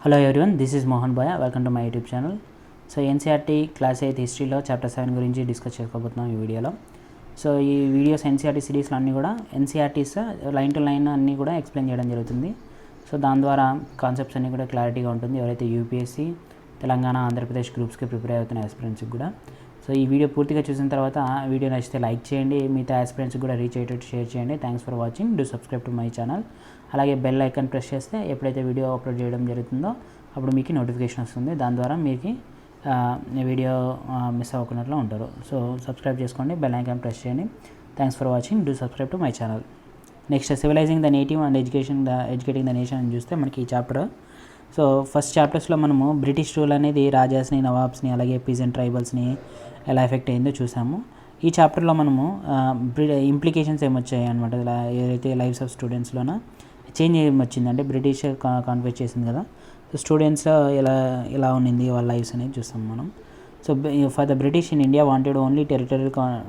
Hello everyone, this is Mohan Bhaya. Welcome to my YouTube channel. So NCERT class 8 హిస్టరీలో chapter 7 గురించి discuss చేసుకోబోతున్నాం ఈ వీడియోలో. So ఈ వీడియోస్ NCERT సిరీస్లో అన్నీ కూడా NCERTస్ లైన్ టు లైన్ అన్నీ కూడా ఎక్స్ప్లెయిన్ చేయడం జరుగుతుంది. సో దాని ద్వారా కాన్సెప్ట్స్ అన్నీ కూడా క్లారిటీగా ఉంటుంది ఎవరైతే యూపీఎస్సీ తెలంగాణ ఆంధ్రప్రదేశ్ గ్రూప్స్కి ప్రిపేర్ అవుతున్న ఆస్పిరెంట్స్కి కూడా. సో ఈ వీడియో పూర్తిగా చూసిన తర్వాత వీడియో నచ్చితే లైక్ చేయండి, మిగతా ఆస్పిరెంట్స్కి కూడా రీచ్ అయ్యేటట్టు షేర్ చేయండి. Thanks for watching. Do subscribe to my channel. అలాగే బెల్ ఐకాన్ ప్రెస్ చేస్తే ఎప్పుడైతే వీడియో అప్లోడ్ చేయడం జరుగుతుందో అప్పుడు మీకు నోటిఫికేషన్ వస్తుంది. దాని ద్వారా మీకు వీడియో మిస్ అవ్వకున్నట్లు ఉంటారు. సో సబ్స్క్రైబ్ చేసుకోండి, బెల్ ఐకాన్ ప్రెస్ చేయండి. Thanks for watching. Do subscribe to my channel. Next civilising the native and educating the nation అని చూస్తే మనకి ఈ చాప్టర్. సో ఫస్ట్ చాప్టర్స్లో మనము బ్రిటిష్ రూల్ అనేది రాజాస్ని, నవాబ్స్ని, అలాగే పీజెంట్ ట్రైబల్స్ని ఎలా ఎఫెక్ట్ అయిందో చూసాము. ఈ చాప్టర్లో మనము ఇంప్లికేషన్స్ ఏమొచ్చాయి అనమాట, ఏదైతే లైఫ్స్ ఆఫ్ స్టూడెంట్స్లోన చేంజ్ ఏమొచ్చిందంటే బ్రిటిష్ కాన్ఫెస్ట్ చేసింది కదా, సో స్టూడెంట్స్ ఎలా ఉన్నింది వాళ్ళ లైఫ్స్ అనేది చూస్తాం మనం. So for the British in India wanted only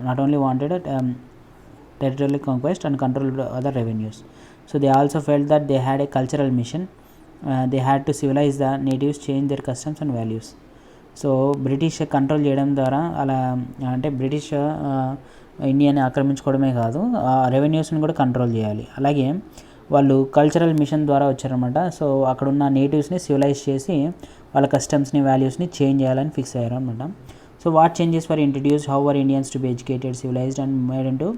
not only wanted territorial conquest and control other revenues. So they also felt that they had a cultural mission. They had to civilize the natives, change their customs and values. So British control చేయడం ద్వారా అలా అంటే British ఇండియాని ఆక్రమించుకోవడమే కాదు, రెవెన్యూస్ని కూడా control చేయాలి. అలాగే వాళ్ళు కల్చరల్ మిషన్ ద్వారా వచ్చారనమాట. సో అక్కడున్న నేటివ్స్ని సివిలైజ్ చేసి వాళ్ళ కస్టమ్స్ని, వాల్యూస్ని చేంజ్ చేయాలని ఫిక్స్ అయ్యారు అనమాట. So what changes were introduced, how were Indians to be educated, civilized and made into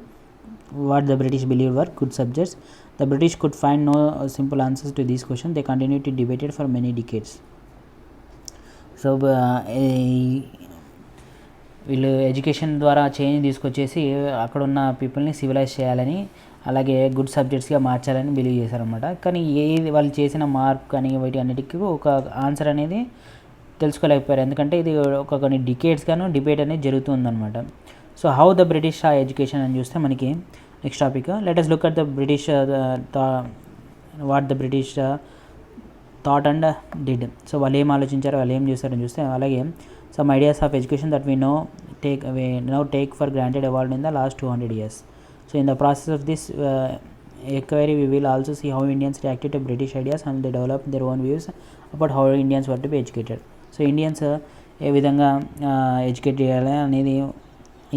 what the British believed were good subjects. The British could find no simple answers to these questions. They continued to debate it for many decades. So వీళ్ళు education ద్వారా change తీసుకొచ్చేసి అక్కడున్న పీపుల్ని civilise చేయాలని, అలాగే good సబ్జెక్ట్స్గా మార్చాలని believe చేశారనమాట. కానీ ఏది వాళ్ళు చేసిన మార్పు కానీ వీటి అన్నిటికీ ఒక ఆన్సర్ అనేది తెలుసుకోలేకపోయారు, ఎందుకంటే ఇది కొన్ని డికేట్స్గాను డిబేట్ అనేది జరుగుతుందన్నమాట. So how the British education అని చూస్తే మనకి next topic. Let us look at the British what the British thought and did. So వాళ్ళు ఏం ఆలోచించారో, వాళ్ళు ఏం చేశారని చూస్తే, అలాగే some ideas of education that we take for granted evolved in the last 200 years. So in the process of this inquiry we will also see how Indians reacted to British ideas and they developed their own views about how Indians were to be educated. So Indians ఏ విధంగా educate చేయాలి అనేది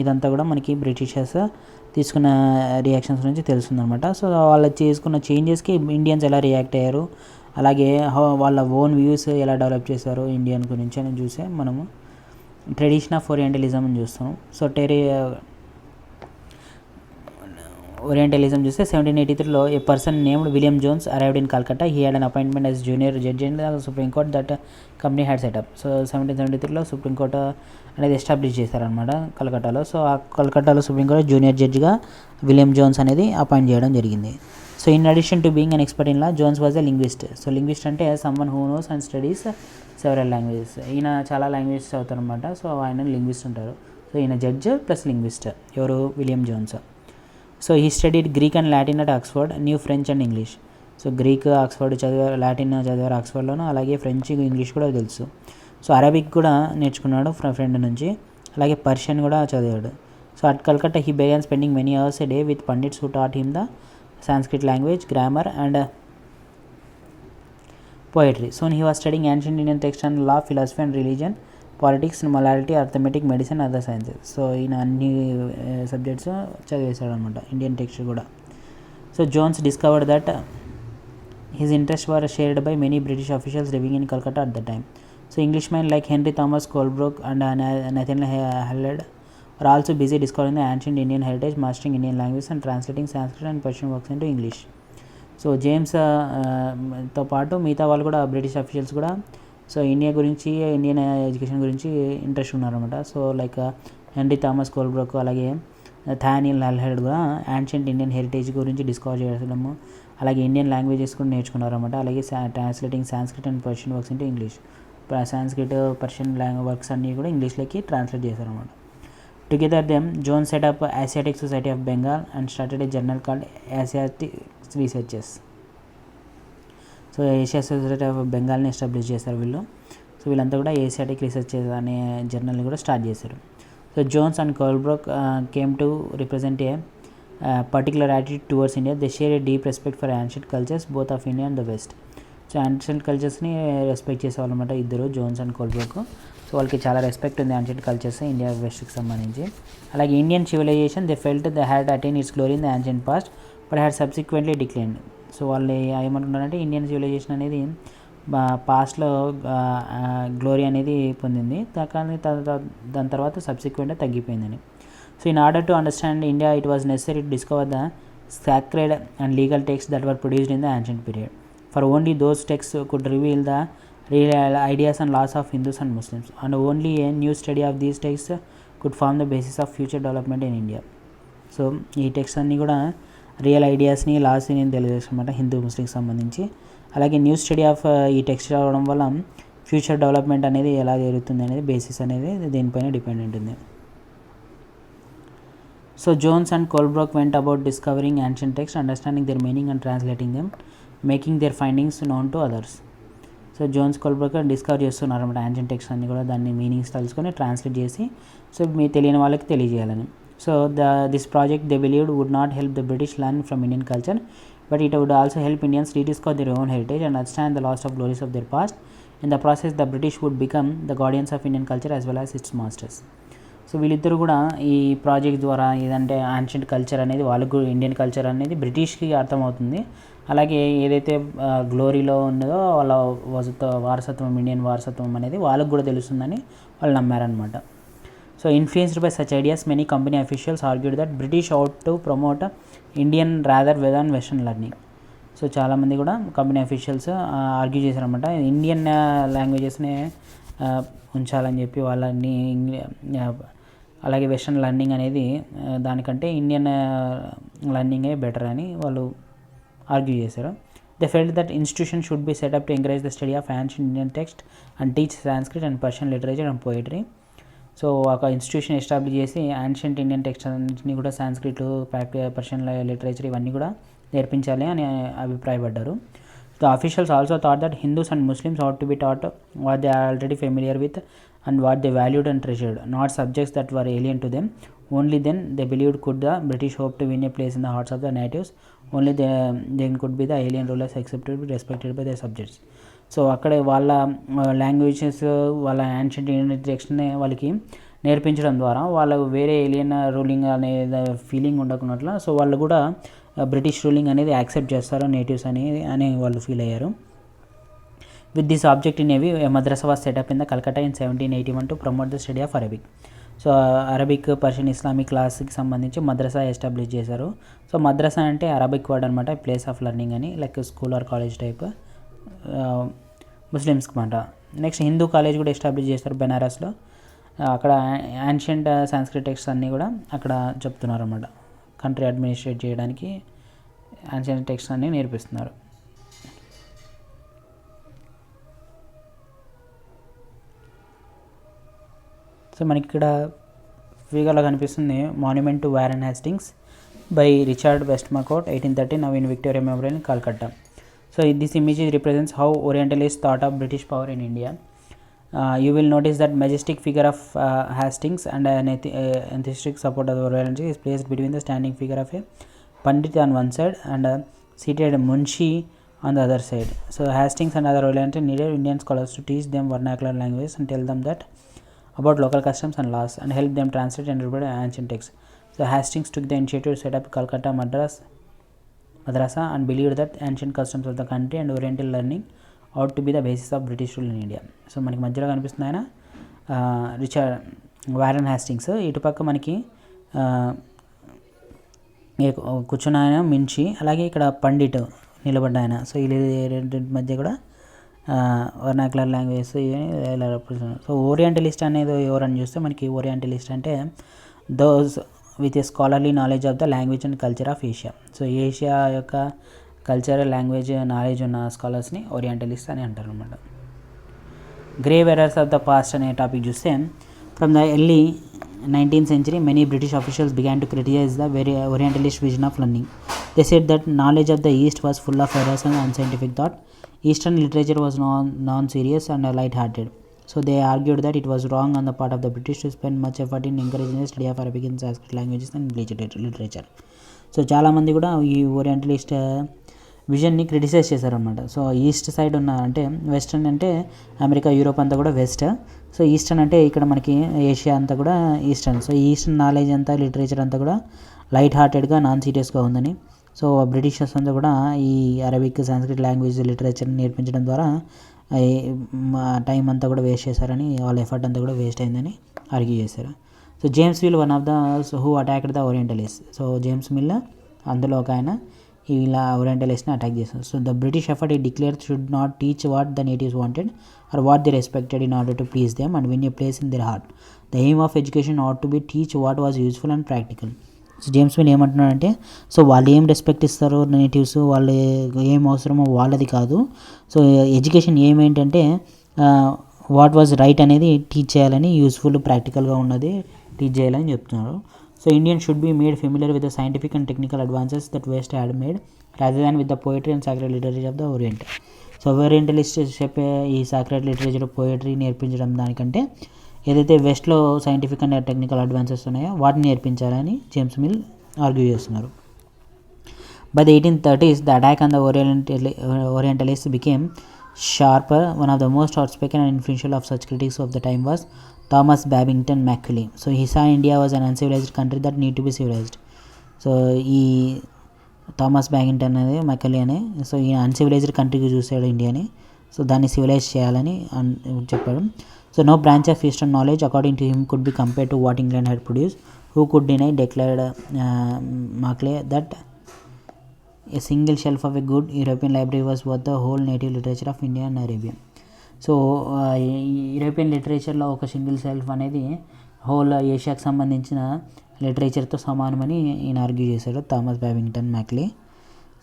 ఇదంతా కూడా మనకి Britishers తీసుకున్న reactions నుంచి తెలుస్తుందన్నమాట. So వాళ్ళు చేసుకున్న చేంజెస్కి ఇండియన్స్ ఎలా రియాక్ట్ అయ్యారు, అలాగే వాళ్ళ ఓన్ వ్యూస్ ఎలా డెవలప్ చేశారు ఇండియన్ గురించి అని చూసే మనము ట్రెడిషన్ ఆఫ్ ఓరియంటలిజం అని చూస్తాము. సో ఓరియంటలిజం చూస్తే 1783లో a person named William Jones arrived in Calcutta. He had an appointment as junior judge in the supreme court that company had set up. So 1773లో సుప్రీంకోర్టు అనేది ఎస్టాబ్లిష్ చేశారనమాట కలకట్టాలో. సో ఆ కలకట్టాలో సుప్రీంకోర్టు జూనియర్ జడ్జిగా విలియం జోన్స్ అనేది అపాయింట్ చేయడం జరిగింది. So in addition to being an expert in law, Jones was a linguist. So linguist అంటే someone who knows and studies several languages. ఈయన చాలా లాంగ్వేజెస్ చదువుతారనమాట. సో ఆయన లింగ్విస్ట్ ఉంటారు. సో ఈయన జడ్జ్ ప్లస్ లింగ్విస్ట్. ఎవరు? William Jones. So he studied Greek and Latin at Oxford, new French and English. So Greek Oxford చదివారు, Latin చదివారు ఆక్స్ఫర్డ్లోను, అలాగే ఫ్రెంచ్, ఇంగ్లీష్ కూడా తెలుసు. సో అరబిక్ కూడా నేర్చుకున్నాడు ఫ్రెండ్ నుంచి, అలాగే పర్షియన్ కూడా చదివాడు. So at Calcutta he began spending many hours a day with pandits who taught him the Sanskrit language, grammar and poetry. Soon he was studying ancient Indian texts and law, philosophy and religion, politics, morality, arithmetic, medicine, other sciences. So ఈయన అన్ని subjects చదివేశాడు అనమాట, Indian text కూడా. So Jones discovered that his interest were shared by many British officials living in Calcutta at the time. So Englishmen like Henry Thomas Colebrooke and Nathaniel Halhed were also busy discovering the ancient Indian heritage, mastering Indian language and translating Sanskrit and Persian works into English. So James తో పాటు మిగతా వాళ్ళు కూడా British officials కూడా so Indian education గురించి interest ఉన్నారనమాట. So like Henry Thomas Colebrooke, అలాగే Nathaniel హెల్లెడ్ కూడా యాన్షియంట్ ఇండియన్ హెరిటేజ్ గురించి డిస్కవర్ చేయడము, అలాగే ఇండియన్ లాంగ్వేజెస్ కూడా నేర్చుకున్నారన్నమాట. అలాగే translating Sanskrit and Persian works into English. Sanskrit, Persian works అన్నీ కూడా ఇంగ్లీష్లోకి ట్రాన్స్లేట్ చేశారన్నమాట. Together them zone set up Asiatic society of Bengal and started a journal called Asiatic researches. So Asia society of బెంగాల్ని establish చేశారు వీళ్ళు. So వీళ్ళంతా కూడా Asiatic researches అనే జర్నల్ని కూడా స్టార్ట్ చేశారు. So Jones and Colebrooke came to represent a particular attitude towards India. They share a deep respect for ancient cultures both of India and the West. So ancient కల్చర్స్ని respect చేసేవాళ్ళు అనమాట ఇద్దరు, Jones and Colebrooke. So వాళ్ళకి చాలా respect ఉంది ancient cultures India వెస్ట్కి సంబంధించి. అలాగే Indian civilization they felt they had attained its glory in the ancient past but had subsequently declined. So వాళ్ళు ఏమంటున్నారంటే ఇండియన్ సివిలైజేషన్ అనేది పాస్ట్లో గ్లోరీ అనేది పొందింది, కానీ దాని తర్వాత సబ్సిక్వెంట్గా తగ్గిపోయిందని. So in order to understand India it was necessary to discover the sacred and legal texts that were produced in the ancient period. For only those texts could reveal the real ideas and laws of Hindus and Muslims, and only a new study of these texts could form the basis of future development in India. So ఈ text అన్నీ కూడా real ఐడియాస్ని లాస్ని నేను తెలియజేస్తామన్నమాట హిందూ ముస్లింకి సంబంధించి. అలాగే new study of ఈ text రావడం వల్ల future development అనేది ఎలా జరుగుతుంది అనేది బేసిస్ అనేది దీనిపైన డిపెండ్ ఉంటుంది. So Jones and Colebrook went about discovering ancient texts, understanding their meaning and translating them, making their findings known to others. So Jones Colebrooke discover చేస్తున్నారు అనమాట యాన్షియంట్ టెక్స్ట్ అన్ని కూడా, దాన్ని మీనింగ్స్ తెలుసుకొని ట్రాన్స్లేట్ చేసి సో మీ తెలియని వాళ్ళకి తెలియజేయాలని. So this project they believed would not help the British learn from Indian culture but it would also help Indians rediscover their own heritage and understand the lost of glories of their past. In the process the British would become the guardians of Indian culture as well as its masters. So వీళ్ళిద్దరు కూడా ఈ project ద్వారా ఏదంటే ancient culture అనేది వాళ్ళకు Indian culture అనేది బ్రిటిష్కి అర్థమవుతుంది, అలాగే ఏదైతే గ్లోరీలో ఉన్నదో వాళ్ళ వారసత్వం ఇండియన్ వారసత్వం అనేది వాళ్ళకు కూడా తెలుస్తుందని వాళ్ళు నమ్మారనమాట. So influenced by such ideas many company officials argued that British ought to promote Indian rather than western learning. So చాలామంది కూడా కంపెనీ అఫీషియల్స్ ఆర్గ్యూ చేశారనమాట ఇండియన్ లాంగ్వేజెస్ని ఉంచాలని చెప్పి వాళ్ళని, అలాగే వెస్ట్రన్ లర్నింగ్ అనేది దానికంటే ఇండియన్ లర్నింగే బెటర్ అని వాళ్ళు ఆర్గ్యూ చేశారు. They felt that institution should be setup to encourage the study of ancient Indian text and teach Sanskrit and Persian literature and poetry. So ఒక ఇన్స్టిట్యూషన్ ఎస్టాబ్లిష్ చేసి ancient Indian text అన్నింటినీ కూడా Sanskrit, Persian literature ఇవన్నీ కూడా నేర్పించాలి అని అభిప్రాయపడ్డారు. The officials also thought that Hindus and Muslims ought to be taught what they are already familiar with and what they valued and treasured, not subjects that were alien to them. Only then they believed could the British hope to win a place in the hearts of the natives. Only then could be the alien rulers accepted be respected by their subjects. So అక్కడ వాళ్ళ languages వాళ్ళ ancient Indian టెక్స్ట్ని వాళ్ళకి నేర్పించడం ద్వారా వాళ్ళకు వేరే alien ruling అనే feeling ఉండకున్నట్ల సో వాళ్ళు కూడా బ్రిటిష్ రూలింగ్ అనేది యాక్సెప్ట్ చేస్తారు నేటివ్స్ అని వాళ్ళు ఫీల్ అయ్యారు. With this object in view madrasa was set up in the Calcutta in 1781 to promote the study of Arabic. So Arabic, Persian, Islamic క్లాస్కి సంబంధించి మద్రసా ఎస్టాబ్లిష్ చేశారు. సో మద్రసా అంటే అరబిక్ వర్డ్ అనమాట, ప్లేస్ ఆఫ్ లెర్నింగ్ అని, like school or college type ముస్లిమ్స్కి మాట. Next Hindu college కూడా establish చేస్తారు బెనారస్లో. అక్కడ యాన్షియంట్ సాంస్క్రిట్ టెక్స్ట్ అన్నీ కూడా అక్కడ చెప్తున్నారు అన్నమాట. కంట్రీ అడ్మినిస్ట్రేట్ చేయడానికి యాన్షియంట్ టెక్స్ట్ అన్నీ నేర్పిస్తున్నారు. సో మనకి ఇక్కడ ఫిగర్లో కనిపిస్తుంది monument to Warren Hastings by Richard Westmacott 1813 now in Victoria Memorial in Calcutta. So this image represents how orientalist thought of British power in India. You will notice that majestic figure of Hastings and an enthusiastic support of the royalty is placed between the standing figure of a Pandit on one side and a seated Munshi on the other side. So Hastings and other royalty needed Indian scholars to teach them vernacular languages and tell them that about local customs and laws and help them translate and interpret ancient texts. So Hastings took the initiative to set up Calcutta Madrasa and believed that ancient customs of the country and oriental learning ought to be the basis of British rule in India. So మనకి మధ్యలో కనిపిస్తుంది ఆయన Richard Warren Hastings, ఇటుపక్క మనకి కూర్చున్న ఆయన మించి, అలాగే ఇక్కడ పండిట్ నిలబడ్డ ఆయన. సో ఈ రెండు మధ్య కూడా వర్నాక్యులర్ లాంగ్వేజ్ ఇలా రిప్రజెంట్. సో ఓరియంటలిస్ట్ అనేది ఎవరని చూస్తే మనకి ఓరియంటలిస్ట్ అంటే those with a scholarly knowledge of the language and culture of Asia. So Asia యొక్క కల్చరల్ లాంగ్వేజ్ నాలెడ్జ్ ఉన్న స్కాలర్స్ని ఓరియంటలిస్ట్ అని అంటారు అనమాట. Grave errors of the past అనే టాపిక్ చూస్తే from the early 19th century many British officials began to criticize the very orientalist vision of learning. They said that knowledge of the East was full of errors and unscientific thought. Eastern literature was non-serious and light-hearted. So they argued that it was wrong on the part of the British to spend much effort in encouraging the study of Arabic and Sanskrit languages and literature. So చాలామంది కూడా ఈ orientalist విజన్ని criticise చేశారనమాట. So east side ఉన్న అంటే western అంటే America, Europe అంతా కూడా west. So eastern అంటే ఇక్కడ మనకి ఏషియా అంతా కూడా ఈస్టర్న్. సో ఈస్టర్న్ నాలెడ్జ్ అంతా, లిటరేచర్ అంతా కూడా లైట్ హార్టెడ్గా, నాన్ సీరియస్గా ఉందని. సో బ్రిటిషర్స్ అంతా కూడా ఈ అరబిక్, సాంస్క్రిట్ లాంగ్వేజ్, లిటరేచర్ని నేర్పించడం ద్వారా టైం అంతా కూడా వేస్ట్ చేశారని, వాళ్ళ ఎఫర్ట్ అంతా కూడా వేస్ట్ అయిందని ఆర్గ్యూ చేశారు. So James Mill one of the who attacked the orientalist. So James Mill అందులో ఒక ఆయన ఇలా ఓరియంటలిస్ట్ని అటాక్ చేశారు. సో ద బ్రిటిష్ ఎఫర్ట్ ఈ declare should not teach what the natives wanted or what they respected in order to please them and win a place in their heart. The aim of education ought to be teach what was useful and practical. So James Mill ఏమంటున్నాడంటే, so వాళ్ళు ఏం respect ఇస్తారో natives, వాళ్ళు ఏం అవసరమో వాళ్ళది కాదు. So education ఏమేంటంటే వాట్ వాజ్ రైట్ అనేది టీచ్ చేయాలని, యూస్ఫుల్ ప్రాక్టికల్గా ఉన్నది టీచ్ చేయాలని చెప్తున్నారు. So Indian should be made familiar with the scientific and technical advances that west had made rather than with the poetry and sacred literature of the orient. So orientalist చెప్పే ఈ sacred literature, poetry నేర్పించడం దానికంటే ఏదైతే వెస్ట్లో scientific and technical advances ఉన్నాయో వాటిని నేర్పించాలని James mill argue చేస్తున్నారు. By the 1830s, the attack on the Orientalists became sharper. One of the most outspoken and influential of such critics of the time was Thomas Babington Macaulay. So he saw India was an uncivilized country that need to be civilized. So ఈ Thomas బ్యాగింగ్టన్ అనేది మెకలీ అనే, so ఈ uncivilised కంట్రీకి చూసాడు ఇండియాని. So దాన్ని civilise చేయాలని చెప్పాడు. So no branch of eastern knowledge according to him could be compare to what England had produce. Who could deny declared Macaulay that a single shelf of a good European library was worth the whole native literature of India and Arabia. So European లిటరేచర్లో ఒక single self అనేది whole ఏషియాకి సంబంధించిన లిటరేచర్తో సమానమని ఈయన argue చేశాడు, Thomas Babington Macaulay.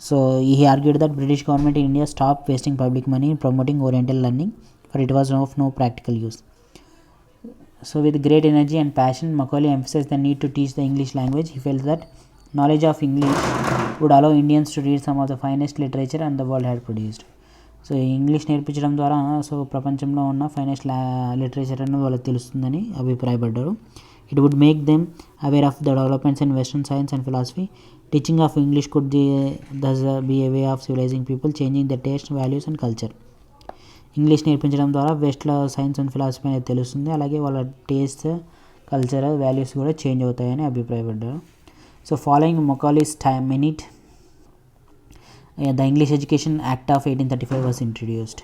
So ఈ argued that British government in India stop wasting public money promoting oriental learning for it was of no practical use. So with great energy and passion, Macaulay emphasized the need to teach the English language. He felt that knowledge of English would allow Indians to read some of the finest literature and the world had produced. So English నేర్పించడం ద్వారా so ప్రపంచంలో ఉన్న finest literature అనేది వాళ్ళకి తెలుస్తుందని అభిప్రాయపడ్డారు. It would make them aware of the developments in western science and philosophy. Teaching of English could thus be a way of civilising people, changing the taste, values and culture. English నేర్పించడం ద్వారా వెస్ట్లో science and philosophy అనేది తెలుస్తుంది, అలాగే వాళ్ళ taste, culture, values కూడా change అవుతాయని అభిప్రాయపడ్డారు. So following Macaulay's minute, the English Education Act of 1835 was introduced.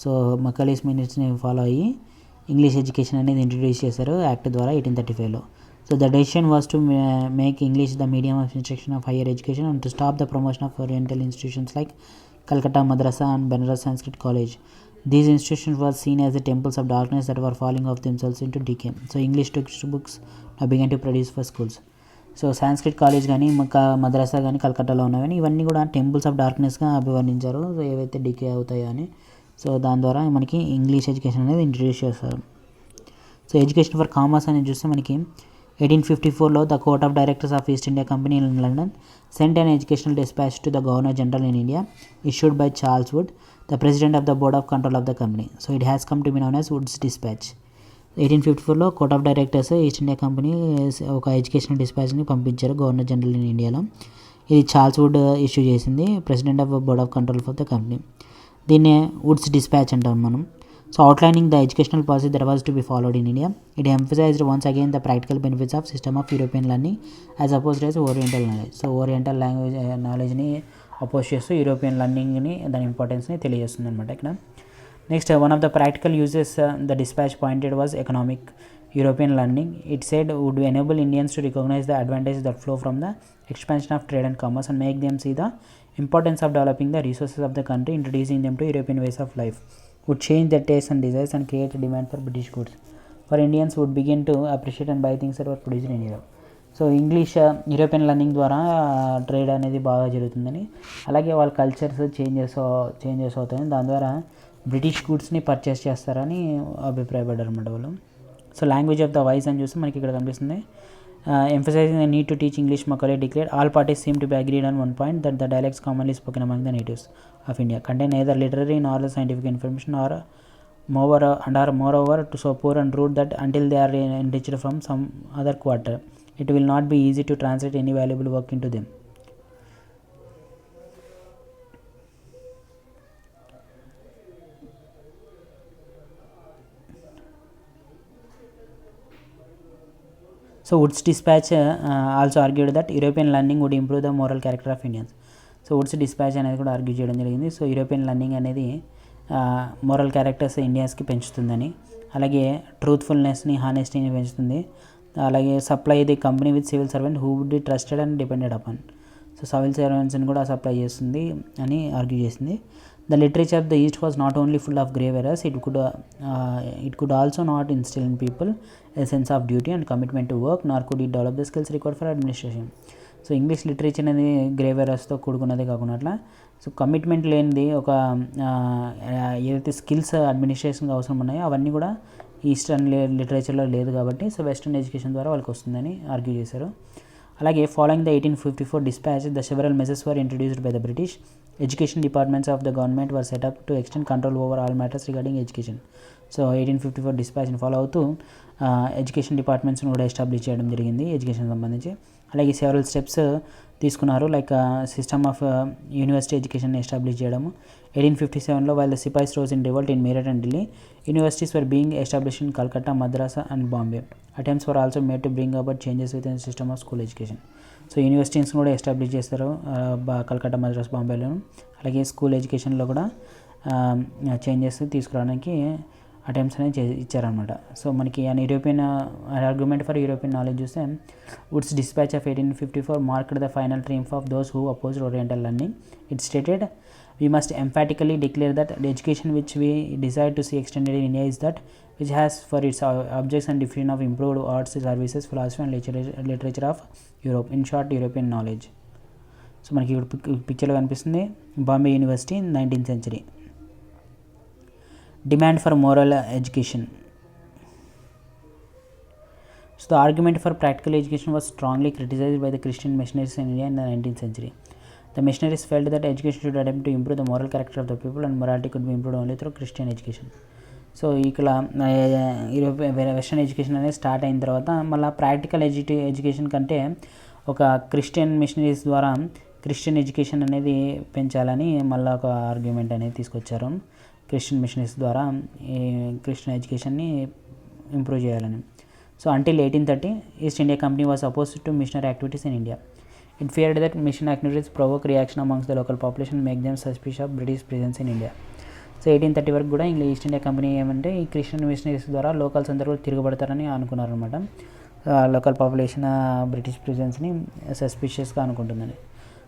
So Macaulay's మినిట్స్ని ఫాలో అయ్యి ఇంగ్లీష్ ఎడ్యుకేషన్ అనేది ఇంట్రడ్యూస్ చేశారు యాక్ట్ ద్వారా 1835లో. So the decision was to make English the medium of instruction of higher education and to stop the promotion of oriental institutions like Calcutta madrasa and Benaras Sanskrit college. These institutions were seen as the temples of darkness that were falling off themselves into decay. So English textbooks now began to produce for schools. So Sanskrit college కానీ మద్రాసా కానీ కలకట్టాలో ఉన్నాయి కానీ ఇవన్నీ కూడా temples of డార్క్నెస్గా అభివర్ణించారు, so ఏవైతే decay అవుతాయో అని. సో దాని ద్వారా మనకి ఇంగ్లీష్ ఎడ్యుకేషన్ అనేది ఇంట్రడ్యూస్ చేస్తారు. సో ఎడ్యుకేషన్ ఫర్ కామర్స్ అనేది చూస్తే మనకి 1854లో the court of directors of East India company in London sent an educational dispatch to the governor general in India issued by Charles Wood, the president of the board of control of the company. So it has come to be known as Wood's dispatch. 1854లో court of directors East India company ఒక educational డిస్పాచ్ని పంపించారు governor general in ఇండియాలో. ఇది Charles Wood issue చేసింది, president of board of control of the company. దీన్నే Wood's dispatch అంటాం మనం. So outlining the educational policy that was to be followed in India. It emphasised once again the practical benefits of system of European learning as opposed as oriental knowledge. So oriental language నాలెడ్జ్ని oppose చేస్తూ European లెర్నింగ్ని, దాని ఇంపార్టెన్స్ని తెలియజేస్తుంది అనమాట ఇక్కడ. Next one of the practical uses the dispatch pointed was economic European learning. It said would enable Indians to recognise the advantages that flow from the expansion of trade and commerce and make them see the importance of developing the resources of the country, introducing them to European ways of life. would change their tastes and desires and create a demand for British goods. For Indians would begin to appreciate and buy things that were produced in Europe. So English European learning ద్వారా trade అనేది బాగా జరుగుతుందని, అలాగే వాళ్ళ cultures changes అవుతాయని, దాని ద్వారా British గూడ్స్ని purchase చేస్తారని అభిప్రాయపడ్డారు అన్నమాట వాళ్ళు. So language of the wise అని చూస్తే మనకి ఇక్కడ కనిపిస్తుంది. Emphasizing the need to teach English, Macaulay declared, all parties seem to be agreed on one point, that the dialects commonly spoken among the natives of India contain neither literary nor scientific information or moreover so poor and rude that until they are enriched from some other quarter, it will not be easy to translate any valuable work into them. So Wood's dispatch also argued that European learning would improve the moral character of Indians. So Wood's dispatch అనేది కూడా argue చేయడం జరిగింది. So European learning అనేది moral characters ఇండియన్స్కి పెంచుతుందని, అలాగే ట్రూత్ఫుల్నెస్ని, హానెస్టీని పెంచుతుంది, అలాగే supply the company with civil servant who would be trusted and depended upon. So civil సర్వెంట్స్ని కూడా సప్లై చేస్తుంది అని ఆర్గ్యూ చేసింది. The literature of the East was not only full of grave errors, it could also not instill in people a sense of duty and commitment to work, nor could it develop the skills required for administration. So English literature అనేది grave ఎరర్స్తో కూడుకున్నదే కాకుండా అట్లా so commitment లేనిది ఒక ఏదైతే skills అడ్మినిస్ట్రేషన్కి అవసరం ఉన్నాయో అవన్నీ కూడా ఈస్టర్న్ లిటరేచర్లో లేదు కాబట్టి సో వెస్టర్న్ ఎడ్యుకేషన్ ద్వారా వాళ్ళకి వస్తుందని ఆర్గ్యూ చేశారు. అలాగే following the 1854 dispatch, the several measures were introduced by the British. Education departments of the government were set up to extend control over all matters regarding education. So 1854 డిస్పాచ్ని follow అవుతూ education డిపార్ట్మెంట్స్ని కూడా establish చేయడం జరిగింది education సంబంధించి. అలాగే several steps తీసుకున్నారు, like system of university education establish చేయడము. 1857లో while the sepoys rose in revolt in Meerut and Delhi, universities were being establish in Calcutta, Madras and Bombay. Attempts were also made to bring about changes within system of school education. So universities కూడా establish చేస్తారు కల్కట్టా, మద్రాస్, బాంబేలోను. అలాగే school ఎడ్యుకేషన్లో కూడా changes తీసుకురావడానికి attempts అనేది ఇచ్చారనమాట. So మనకి an European argument for European knowledge చూస్తే Wood's dispatch of 1854 marked the final triumph of those who opposed oriental learning. It stated, we must emphatically declare that the education which we desire to see extended in India is that which has for its objects and definition of improved arts, services, philosophy and literature of Europe, in short European knowledge. So మనకి ఇప్పుడు పిక్చర్లో కనిపిస్తుంది Bombay university 19th century. Demand for moral education. So the argument for practical education was strongly criticized by the Christian missionaries in India in the 19th century. The missionaries felt that education should attempt to improve the moral character of the people and morality could be improved only through Christian education. So ఇక్కడ western education అనేది start అయిన తర్వాత మళ్ళీ practical education కంటే ఒక Christian missionaries ద్వారా Christian education అనేది పెంచాలని మళ్ళీ ఒక ఆర్గ్యుమెంట్ అనేది తీసుకొచ్చారు. క్రిస్టియన్ మిషనరీస్ ద్వారా ఈ క్రిస్టియన్ ఎడ్యుకేషన్ని ఇంప్రూవ్ చేయాలని. So until 1830 East India Company was opposed to missionary activities in India. It feared that mission activities provoke reaction amongst the local population and make them suspicious of British presence in India. So 1830 వరకు కూడా English east India company ఏమంటే ఈ Christian missionaries ద్వారా locals అందరూ తిరగబడతారని అనుకున్నారనమాట. Local population British ప్రెజెన్స్ని సస్పిషియస్గా అనుకుంటుందని.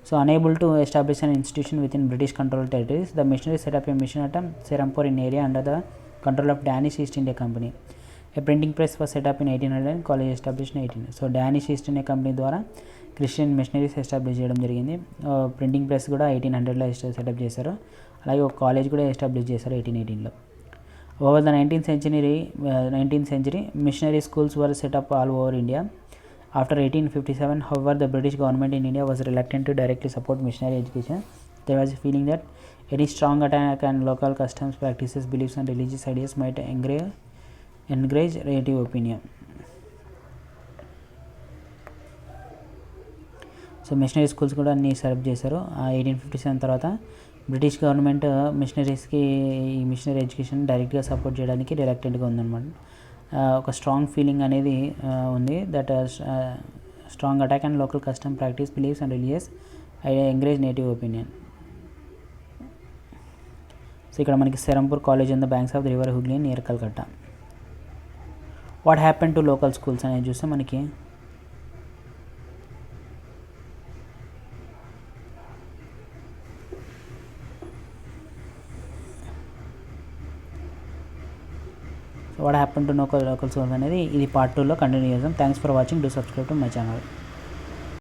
So unable to establish an institution within British control territories, the missionary set up a mission at Serampore in area under the control of Danish East India company. A printing press was set up in 1800 and college establish in 1800. So Danish East India company ద్వారా Christian missionaries establish చేయడం జరిగింది. Printing press కూడా 1800లో setup చేశారు. అలాగే ఒక college కూడా establish చేశారు 1818లో. Over the 19th century missionary schools were set up all over India. After 1857, however, the British government in India was reluctant to directly support missionary education. There was a feeling that any strong attack on local customs, practices, beliefs and religious ideas might encourage relative opinion. So machinery schools కూడా అన్నీ setup చేశారు. 1857 తర్వాత British government మిషనరీస్కి ఈ machinery education డైరెక్ట్గా support చేయడానికి రిలక్టెంట్గా ఉందన్నమాట. ఒక strong feeling అనేది ఉంది that strong attack and local custom, practice, beliefs and religious encourage native opinion. So ఇక్కడ మనకి Serampore college on the banks of the river Hooghly near Calcutta. What happen to local schools అనేది చూస్తే మనకి what happen to local schools అనేది ఇది part 2లో continue చేద్దాం. Thanks for watching. Do subscribe to my channel.